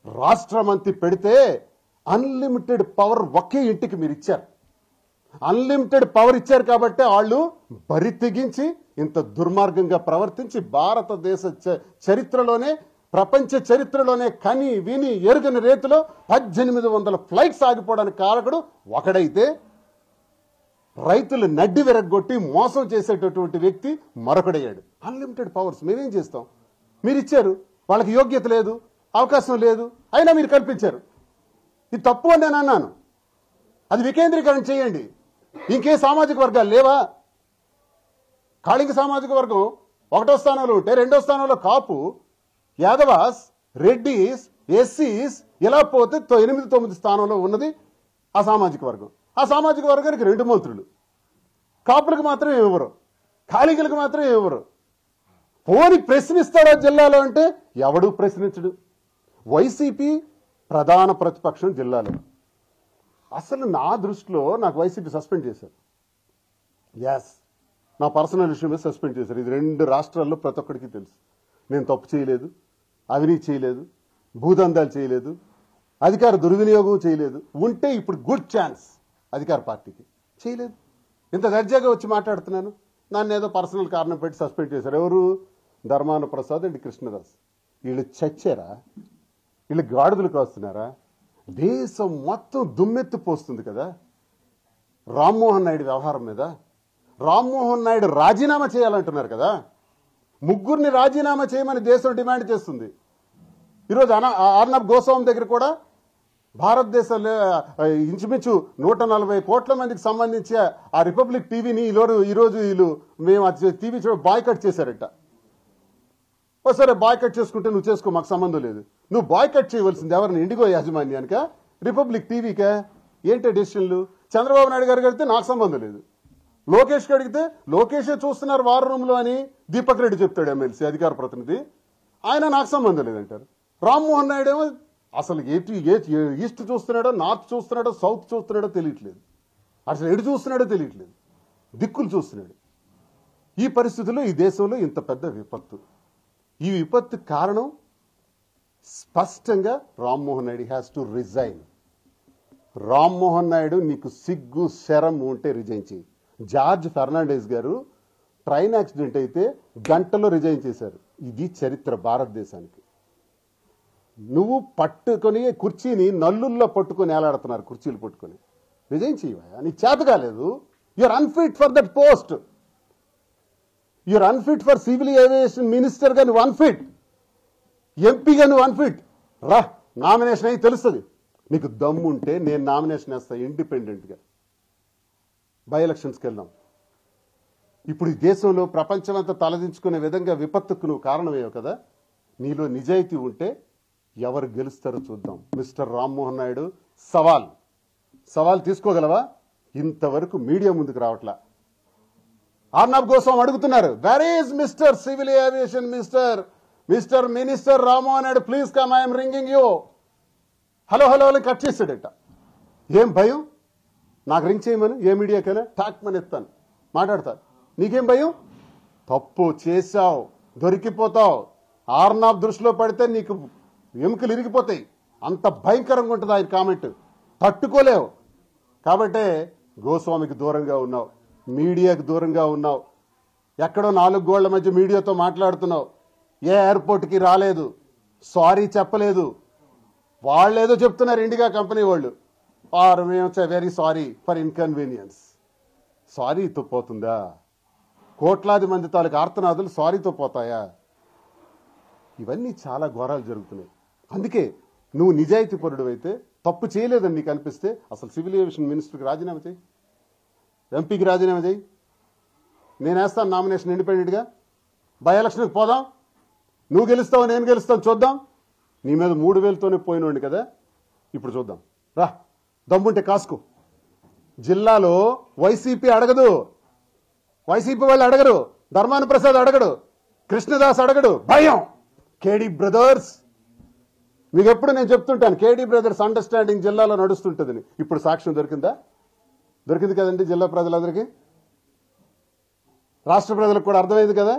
రాష్ట్ర మంత్రి పెడితే అన్లిమిటెడ్ పవర్ ఒకే ఇంటికి మీరు ఇచ్చారు. అన్లిమిటెడ్ పవర్ ఇచ్చారు కాబట్టి వాళ్ళు బరి తెగించి ఇంత దుర్మార్గంగా ప్రవర్తించి భారతదేశ చరిత్రలోనే ప్రపంచ చరిత్రలోనే కని విని ఎరుగని రీతిలో 1800 ఫ్లైట్స్ ఆగిపోవడానికి కారకుడు ఒకడైతే రైతులు నడ్డి విరగొట్టి మోసం చేసేటటువంటి వ్యక్తి మరొకడయ్యాడు. అన్లిమిటెడ్ పవర్స్ మేమేం చేస్తాం? మీరు ఇచ్చారు, వాళ్ళకి యోగ్యత లేదు, అవకాశం లేదు, అయినా మీరు కల్పించారు. ఇది తప్పు అని నేను అన్నాను. అది వికేంద్రీకరణ చేయండి. ఇంకే సామాజిక వర్గాలు లేవా? కాళింగ సామాజిక వర్గం 1వ స్థానంలో ఉంటే 2వ స్థానంలో కాపు, యాదవాస్, రెడ్డిస్, ఎస్సీస్, ఇలా పోతే 8-9 స్థానంలో ఉన్నది ఆ సామాజిక వర్గం. ఆ సామాజిక వర్గానికి 2 మంత్రులు. కాపులకు మాత్రం ఇవ్వరు, కాళింగులకు మాత్రం ఇవ్వరు. పోని ప్రశ్నిస్తాడా జిల్లాలో అంటే ఎవడు ప్రశ్నించడు. వైసీపీ ప్రధాన ప్రతిపక్షం జిల్లాలో. అసలు నా దృష్టిలో నాకు వైసీపీ సస్పెండ్ చేశారు. ఎస్, నా పర్సనల్ ఇష్యూ మీద సస్పెండ్ చేశారు. ఇది 2 రాష్ట్రాల్లో ప్రతి ఒక్కడికి తెలుసు. నేను తప్పు చేయలేదు, అవినీతి చేయలేదు, భూదందాలు చేయలేదు, అధికార దుర్వినియోగం చేయలేదు. ఉంటే ఇప్పుడు గుడ్ ఛాన్స్ అధికార పార్టీకి. చేయలేదు. ఇంత దర్జాగా వచ్చి మాట్లాడుతున్నాను. నన్ను ఏదో పర్సనల్ కారణం పెట్టి సస్పెండ్ చేశారు. ఎవరు? ధర్మాన ప్రసాద్ అండ్ కృష్ణదాస్. వీళ్ళు చచ్చారా? వీళ్ళు గాడిదలు కాస్తున్నారా? దేశం మొత్తం దుమ్మెత్తిపోస్తుంది కదా రామ్మోహన్ నాయుడు వ్యవహారం మీద. రామ్మోహన్ నాయుడు రాజీనామా చేయాలంటున్నారు కదా. 3 రాజీనామా చేయమని దేశం డిమాండ్ చేస్తుంది. ఈరోజు అర్నబ్ గోస్వామి దగ్గర కూడా భారతదేశంలో ఇంచుమించు 140 కోట్ల మందికి సంబంధించి ఆ రిపబ్లిక్ టీవీని ఈరోజు వీళ్ళు మేము టీవీ బాయ్కట్ చేశారట. సరే, బాయ్కట్ చేసుకుంటే నువ్వు చేసుకో, మాకు సంబంధం లేదు. నువ్వు బాయ్కట్ చేయవలసింది ఎవరిని? ఇండిగో యాజమాన్యానిక, రిపబ్లిక్ టీవీకా? ఏంటో డెసిషన్లు? చంద్రబాబు నాయుడు గారికి అడిగితే నాకు సంబంధం లేదు, లోకేష్కి అడిగితే లోకేషే చూస్తున్నారు వార్ రూమ్లో అని దీపక్ రెడ్డి చెప్తాడు, ఎమ్మెల్సీ అధికార ప్రతినిధి. ఆయన నాకు సంబంధం లేదంటారు. రామ్మోహన్ నాయుడు ఏమో అసలు ఈస్ట్ చూస్తున్నాడో, నార్త్ చూస్తున్నాడో, సౌత్ చూస్తున్నాడో తెలియట్లేదు. అసలు ఎటు చూస్తున్నాడో తెలియట్లేదు. దిక్కులు చూస్తున్నాడు. ఈ పరిస్థితుల్లో ఈ దేశంలో ఇంత పెద్ద విపత్తు. ఈ విపత్తు కారణం స్పష్టంగా Rammohan Naidu has to resign. Rammohan Naidu, నీకు సిగ్గు శరం ఉంటే రిజైన్ చేయి. జార్జ్ ఫెర్నాండెస్ గారు ట్రైన్ యాక్సిడెంట్ అయితే గంటలో రిజైన్ చేశారు. ఇది చరిత్ర భారతదేశానికి. నువ్వు పట్టుకొని కుర్చీని నల్లుల్లో పట్టుకొని ఏలాడుతున్నారు, కుర్చీలు పట్టుకొని. రిజైన్ చేయవా? నీకు చేత కాలేదు. You are unfit for that post. You are unfit for civil aviation మినిస్టర్గా నువ్వు అన్ఫిట్, ఎంపీగా నువ్వు అన్ఫిట్. రా, నామినేషన్ అయ్యి తెలుస్తుంది. నీకు దమ్ముంటే నేను నామినేషన్ వేస్తా ఇండిపెండెంట్గా. బై ఎలక్షన్స్కి వెళ్దాం. ఇప్పుడు ఈ దేశంలో ప్రపంచమంతా తలదించుకునే విధంగా విపత్తుకు నువ్వు కారణమయ్యావు కదా. నీలో నిజాయితీ ఉంటే ఎవరు గెలుస్తారో చూద్దాం. మిస్టర్ రామ్మోహన్ నాయుడు, సవాల్ తీసుకోగలవా? ఇంతవరకు మీడియా ముందుకు రావట్లా. అర్నబ్ గోస్వామి అడుగుతున్నారు, where is mister civil aviation minister Rammohan Naidu, please come, I'm ringing you. Hello అని కట్ చేశాడట. ఏం భయం? నాకు రింగ్ చేయమని ఏ మీడియాకైనా టాక్ మని ఎత్తాను, మాట్లాడతాను. నీకేం భయం? తప్పు చేశావు, దొరికిపోతావు. ఆర్నాబ్ దృష్టిలో పడితే నీకు ఎముకలు ఇరిగిపోతాయి. అంత భయంకరంగా ఉంటుంది ఆయన కామెంట్, తట్టుకోలేవు. కాబట్టే గోస్వామికి దూరంగా ఉన్నావు, మీడియాకి దూరంగా ఉన్నావు. ఎక్కడో 4 గోళ్ల మధ్య మీడియాతో మాట్లాడుతున్నావు. ఏ ఎయిర్పోర్ట్కి రాలేదు, సారీ చెప్పలేదు. వాళ్ళేదో చెప్తున్నారు ఇండిగా కంపెనీ వాళ్ళు, ఆర్ మేము వెరీ సారీ ఫర్ ఇన్కన్వీనియన్స్. సారీతో పోతుందా? కోట్లాది మంది తాలూకు ఆర్తనాదులు సారీతో పోతాయా? ఇవన్నీ చాలా ఘోరాలు జరుగుతున్నాయి. అందుకే నువ్వు నిజాయితీ పరుడు అయితే, తప్పు చేయలేదని నీకు అనిపిస్తే అసలు సివిల్ ఏవియేషన్ మినిస్టర్కి రాజీనామా చేయి, ఎంపీకి రాజీనామా చేయి. నేను వేస్తాను నామినేషన్ ఇండిపెండెంట్గా. బై ఎలక్షన్కి పోదాం. నువ్వు గెలుస్తావు, నేను గెలుస్తాను, చూద్దాం. నీ మీద 3000తోనే పోయినోండి కదా, ఇప్పుడు చూద్దాం. రా, దమ్ముంటే కాసుకో. జిల్లాలో వైసీపీ అడగదు, వైసీపీ వాళ్ళు అడగరు, ధర్మాన ప్రసాద్ అడగడు, కృష్ణదాస్ అడగడు. భయం. కేడీ బ్రదర్స్, మీకు ఎప్పుడు నేను చెప్తుంటాను, కేడీ బ్రదర్స్ అండర్స్టాండింగ్ జిల్లాలో నడుస్తుంటుందని. ఇప్పుడు సాక్ష్యం దొరికిందా? దొరికింది కదండి జిల్లా ప్రజలందరికీ, రాష్ట్ర ప్రజలకు కూడా అర్థమైంది కదా.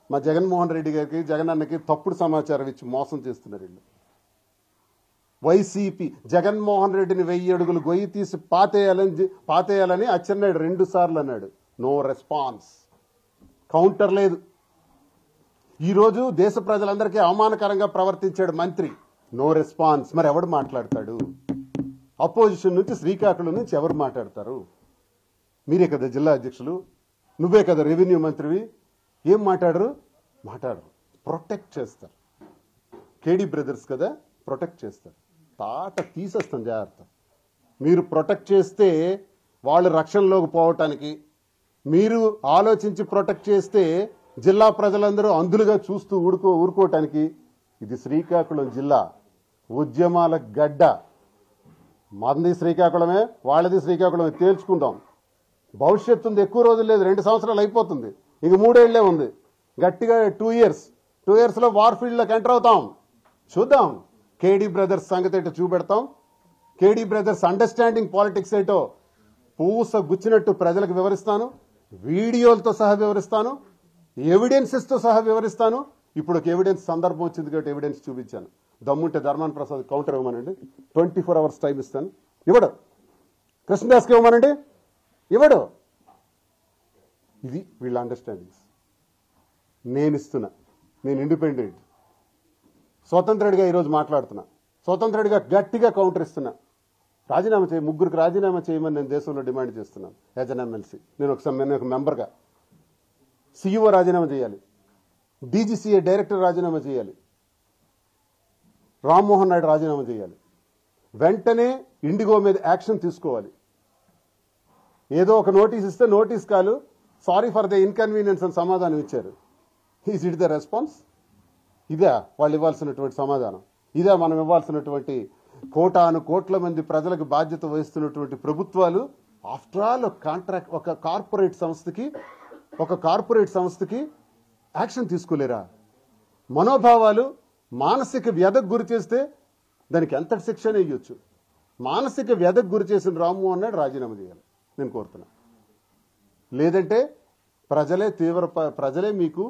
మా జగన్మోహన్ రెడ్డి గారికి, జగన్ అన్నకి తప్పుడు సమాచారం ఇచ్చి మోసం చేస్తున్నారు వీళ్ళు. వైసీపీ జగన్మోహన్ రెడ్డిని 1000 అడుగులు గొయ్యి తీసి పాతేయాలని అచ్చెన్నాయుడు 2 సార్లు అన్నాడు. నో రెస్పాన్స్, కౌంటర్ లేదు. ఈరోజు దేశ ప్రజలందరికీ అవమానకరంగా ప్రవర్తించాడు మంత్రి. No response. మరి ఎవడు మాట్లాడతాడు? అపోజిషన్ నుంచి శ్రీకాకుళం నుంచి ఎవరు మాట్లాడతారు? మీరే కదా జిల్లా అధ్యక్షులు, నువ్వే కదా రెవెన్యూ మంత్రివి. ఏం మాట్లాడరు? ప్రొటెక్ట్ చేస్తారు. కేడీ బ్రదర్స్ కదా, ప్రొటెక్ట్ చేస్తారు. తాట తీసేస్తాం జాగ్రత్త. మీరు ప్రొటెక్ట్ చేస్తే వాళ్ళు రక్షణలోకి పోవటానికి, మీరు ఆలోచించి ప్రొటెక్ట్ చేస్తే జిల్లా ప్రజలందరూ అందులుగా చూస్తూ ఊరుకోవటానికి. ఇది శ్రీకాకుళం జిల్లా ఉద్యమాల గడ్డ. మంది శ్రీకాకుళమే, వాళ్ళది శ్రీకాకుళమే, తేల్చుకుందాం. భవిష్యత్తు ఉంది, ఎక్కువ రోజులు లేదు, 2 సంవత్సరాలు అయిపోతుంది, ఇంక 3 ఏళ్లే ఉంది. గట్టిగా 2 ఇయర్స్లో వార్ఫీల్డ్లోకి ఎంటర్ అవుతాం. చూద్దాం కేడీ బ్రదర్స్ సంగతి ఏంటో చూపెడతాం. కేడీ బ్రదర్స్ అండర్స్టాండింగ్ పాలిటిక్స్ ఏంటో పూస గుచ్చినట్టు ప్రజలకు వివరిస్తాను. వీడియోలతో సహా వివరిస్తాను, ఎవిడెన్సెస్తో సహా వివరిస్తాను. ఇప్పుడు ఒక ఎవిడెన్స్ సందర్భం వచ్చింది కాబట్టి ఎవిడెన్స్ చూపించాను. దమ్ముంటే ధర్మాన ప్రసాద్ కౌంటర్ ఇవ్వమనండి, 24 hours టైం ఇస్తాను. ఇవ్వడు. కృష్ణదాస్కి ఇవ్వమనండి, ఇవ్వడు. ఇది వీళ్ళ అండర్స్టాండింగ్స్. నేను ఇస్తున్నా, నేను ఇండిపెండెంట్, స్వతంత్రుడిగా ఈరోజు మాట్లాడుతున్నా, స్వతంత్రుడిగా గట్టిగా కౌంటర్ ఇస్తున్నా. రాజీనామా చేయి, 3 రాజీనామా చేయమని నేను దేశంలో డిమాండ్ చేస్తున్నాను. యాజ్ అన్ ఎమ్మెల్సీ నేను ఒక మెంబర్గా. సిఇఓ రాజీనామా చేయాలి, డీజీసీఏ డైరెక్టర్ రాజీనామా చేయాలి, రామ్మోహన్ నాయుడు రాజీనామా చేయాలి. వెంటనే ఇండిగో మీద యాక్షన్ తీసుకోవాలి. ఏదో ఒక నోటీస్ ఇస్తే నోటీస్ కాలు సారీ ఫర్ ద ఇన్కన్వీనియన్స్ అని సమాధానం ఇచ్చారు. Is it the response? ఇదే వాళ్ళు ఇవ్వాల్సినటువంటి సమాధానం? ఇదే మనం ఇవ్వాల్సినటువంటి కోట్ల మంది ప్రజలకు బాధ్యత వహిస్తున్నటువంటి ప్రభుత్వాలు? ఆఫ్టర్ ఆల్ ఒక కార్పొరేట్ సంస్థకి యాక్షన్ తీసుకోలేరా? మనోభావాలు మానసిక వ్యధకు గురి చేస్తే దానికి ఎంత శిక్షణ వేయొచ్చు? మానసిక వ్యధకు గురి చేసిన రామ్మోహన్ నాయుడు రాజీనామా చేయాలి నేను కోరుతున్నా. లేదంటే ప్రజలే మీకు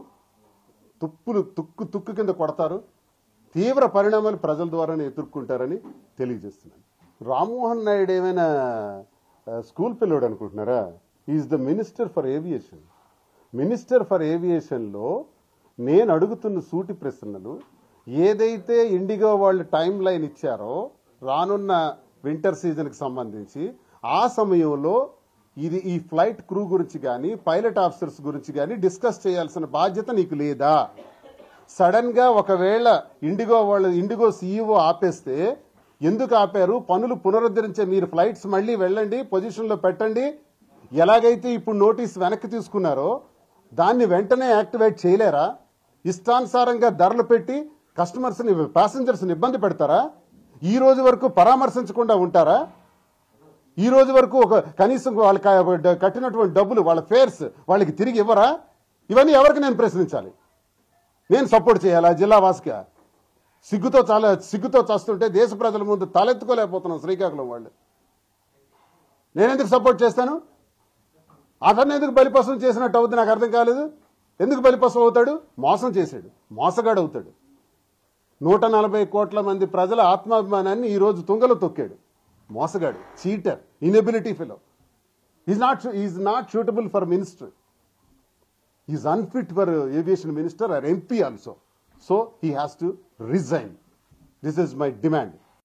తుక్కు కింద కొడతారు. తీవ్ర పరిణామాలు ప్రజల ద్వారానే ఎదుర్కొంటారని తెలియజేస్తున్నాను. రామ్మోహన్ నాయుడు ఏమైనా స్కూల్ పిల్లోడు అనుకుంటున్నారా? Is the minister for aviation. Minister for ఏవియేషన్లో నేను అడుగుతున్న సూటి ప్రశ్నలు, ఏదైతే ఇండిగో వాళ్ళు టైం లైన్ ఇచ్చారో రానున్న వింటర్ సీజన్కి సంబంధించి, ఆ సమయంలో ఈ ఫ్లైట్ క్రూ గురించి కానీ పైలట్ ఆఫీసర్స్ గురించి కానీ డిస్కస్ చేయాల్సిన బాధ్యత నీకు లేదా? సడన్ గా ఒకవేళ ఇండిగో సీఈఓ ఆపేస్తే ఎందుకు ఆపారు? పనులు పునరుద్ధరించే మీరు ఫ్లైట్స్ మళ్ళీ వెళ్ళండి, పొజిషన్లో పెట్టండి. ఎలాగైతే ఇప్పుడు నోటీస్ వెనక్కి తీసుకున్నారో దాన్ని వెంటనే యాక్టివేట్ చేయలేరా? ఇష్టానుసారంగా ధరలు పెట్టి ప్యాసింజర్స్ని ఇబ్బంది పెడతారా? ఈ రోజు వరకు పరామర్శించకుండా ఉంటారా? ఈ రోజు వరకు కనీసం వాళ్ళకి కట్టినటువంటి డబ్బులు, వాళ్ళ ఫేర్స్ వాళ్ళకి తిరిగి ఇవ్వరా? ఇవన్నీ ఎవరికి నేను ప్రశ్నించాలి? నేను సపోర్ట్ చేయాలా జిల్లా వాసిగా? సిగ్గుతో చస్తుంటే దేశ ప్రజల ముందు తలెత్తుకోలేకపోతున్నాం శ్రీకాకుళం వాళ్ళు. నేనెందుకు సపోర్ట్ చేస్తాను? అతన్ని ఎందుకు బలిపశం చేసినట్టు అవుతుంది నాకు అర్థం కాలేదు. ఎందుకు బలిపశం అవుతాడు? మోసం చేశాడు, మోసగాడు అవుతాడు. 140 కోట్ల మంది ప్రజల ఆత్మాభిమానాన్ని ఈరోజు తుంగలో తొక్కాడు. మోసగాడు, cheater, inability fellow. Is not suitable for minister. Is unfit for aviation minister or MP also. So he has to resign. This is my demand.